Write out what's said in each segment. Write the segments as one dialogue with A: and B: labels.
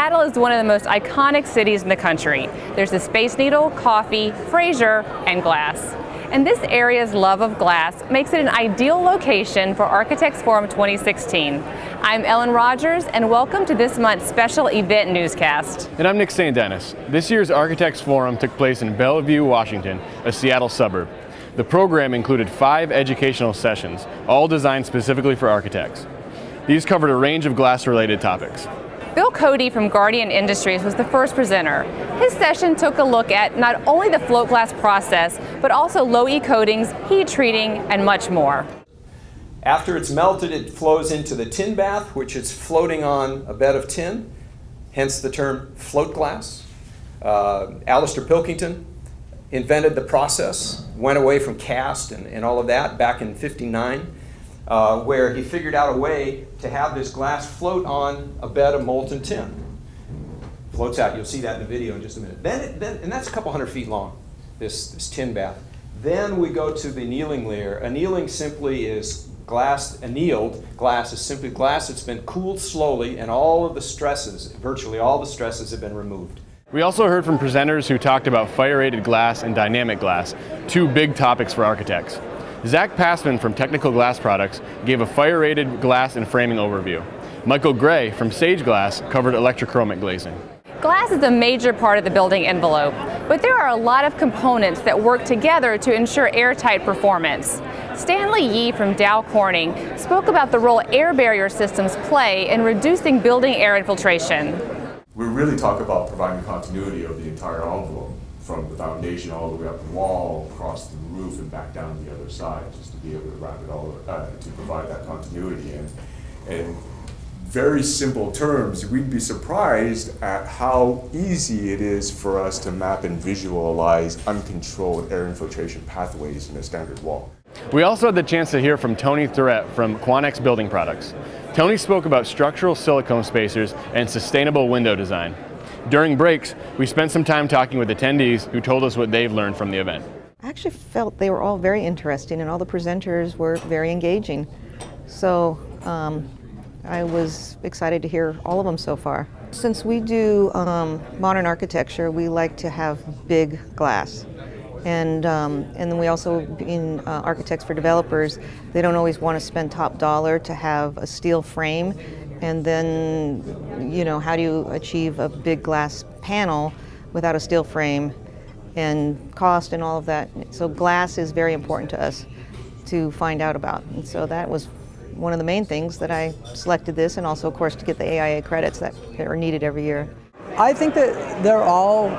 A: Seattle is one of the most iconic cities in the country. There's the Space Needle, coffee, Fraser, and glass. And this area's love of glass makes it an ideal location for Architects Forum 2016. I'm Ellen Rogers, and welcome to this month's special event newscast.
B: And I'm Nick St. Dennis. This year's Architects Forum took place in Bellevue, Washington, a Seattle suburb. The program included 5 educational sessions, all designed specifically for architects. These covered a range of glass-related topics.
A: Bill Cody from Guardian Industries was the first presenter. His session took a look at not only the float glass process, but also low-E coatings, heat treating, and much more.
C: After it's melted, it flows into the tin bath, which is floating on a bed of tin, hence the term float glass. Alistair Pilkington invented the process, went away from cast and all of that back in '59. Where he figured out a way to have this glass float on a bed of molten tin. Floats out. You'll see that in the video in just a minute. And that's a couple hundred feet long, this tin bath. Then we go to the annealing layer. Annealing simply is glass. Annealed glass is simply glass that's been cooled slowly, and all of the stresses, virtually all the stresses, have been removed.
B: We also heard from presenters who talked about fire-rated glass and dynamic glass, 2 big topics for architects. Zach Passman from Technical Glass Products gave a fire-rated glass and framing overview. Michael Gray from Sage Glass covered electrochromic glazing.
A: Glass is a major part of the building envelope, but there are a lot of components that work together to ensure airtight performance. Stanley Yee from Dow Corning spoke about the role air barrier systems play in reducing building air infiltration.
D: We really talk about providing continuity of the entire envelope, from the foundation all the way up the wall, across the roof, and back down the other side, just to be able to wrap it all, to provide that continuity. And in very simple terms, we'd be surprised at how easy it is for us to map and visualize uncontrolled air infiltration pathways in a standard wall.
B: We also had the chance to hear from Tony Thurett from Quanex Building Products. Tony spoke about structural silicone spacers and sustainable window design. During breaks, we spent some time talking with attendees who told us what they've learned from the event.
E: I actually felt they were all very interesting, and all the presenters were very engaging. So I was excited to hear all of them so far. Since we do modern architecture, we like to have big glass. And then we also, in Architects for Developers, they don't always want to spend top dollar to have a steel frame. And then, you know, how do you achieve a big glass panel without a steel frame, and cost and all of that? So glass is very important to us to find out about. And so that was one of the main things that I selected this, and also, of course, to get the AIA credits that are needed every year.
F: I think that they're all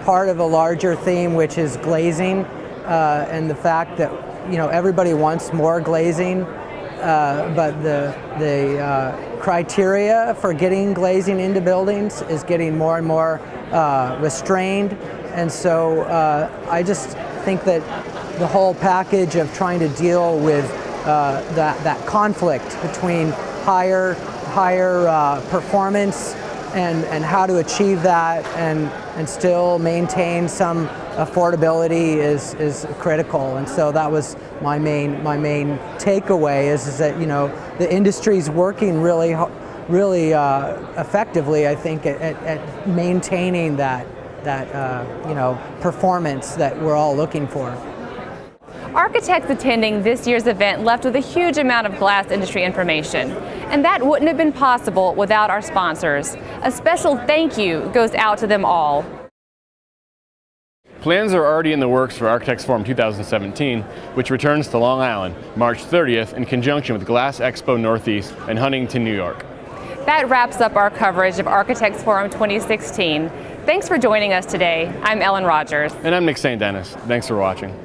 F: part of a larger theme, which is glazing, and the fact that, you know, everybody wants more glazing, but the criteria for getting glazing into buildings is getting more and more restrained. And so I just think that the whole package of trying to deal with that conflict between higher performance and how to achieve that and still maintain some affordability is critical. And so that was my main takeaway is that, you know, the industry's working really effectively, I think, at maintaining that you know, performance that we're all looking for.
A: Architects attending this year's event left with a huge amount of glass industry information, and that wouldn't have been possible without our sponsors. A special thank you goes out to them all.
B: Plans are already in the works for Architects Forum 2017, which returns to Long Island March 30th in conjunction with Glass Expo Northeast in Huntington, New York.
A: That wraps up our coverage of Architects Forum 2016. Thanks for joining us today. I'm Ellen Rogers.
B: And I'm Nick St. Dennis. Thanks for watching.